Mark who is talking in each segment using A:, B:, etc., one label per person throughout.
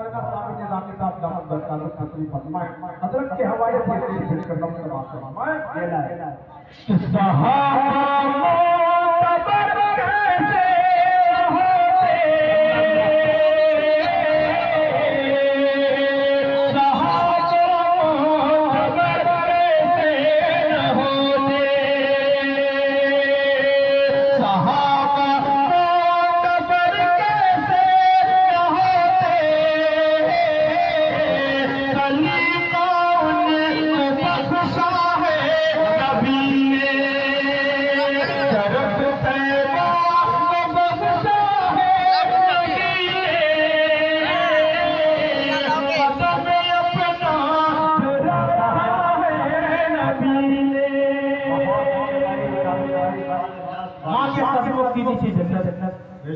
A: बरगा स्वामी ने जाके साथ दामद बरकात खतरी फरमाए हजरत के हवाले से फिर कर नमक बात फरमाए लेना सहाबा तबर कैसे होते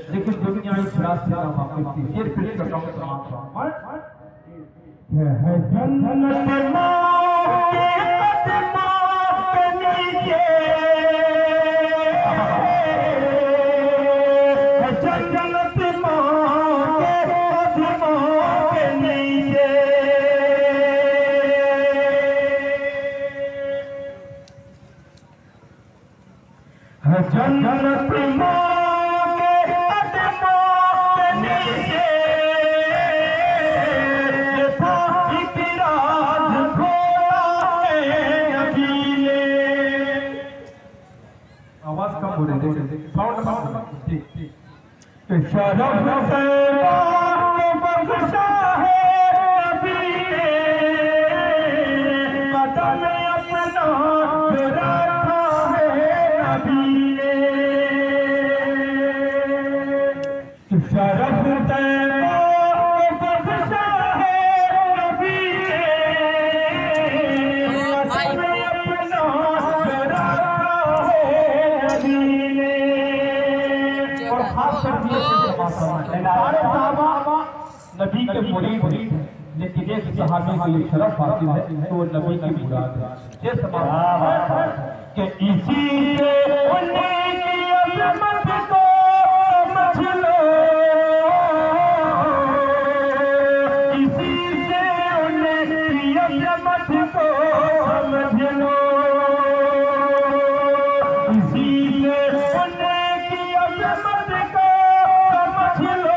A: लेकिन दुनिया इस रास्ते का वाकिफ थी ये फिर का काम है जन्नत माँ के कदमों के नीचे है जन्नत माँ के कदमों के नीचे है जन्नत माँ शरफ से बख्शा है नबी ने कदम अपना रखा है नबी ने शरफ से बख्शा है नबी ने कदम अपना रखा है नबी ने और खास कर सारे साहबा नबी के मुरीद लेकिन एक सहाबी को ये शरफ हासिल है तो वो नबी की मुराद है ये सवाल कि इसी से उनकी अज़मत को समझ लो इसी से उनकी अज़मत को समझ लो इसी से उनकी अज़मत को समझ लो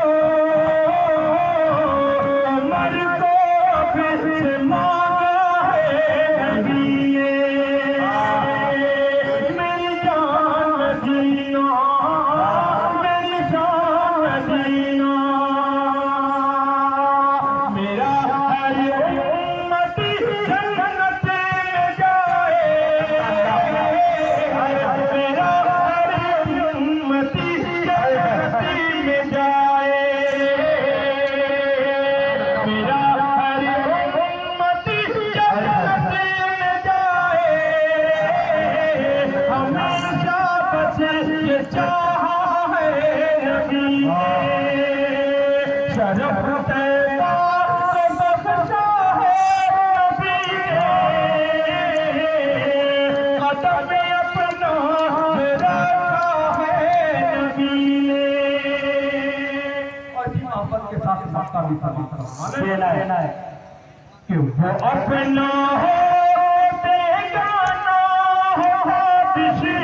A: देना है कि वो अपना हो बेगाना हो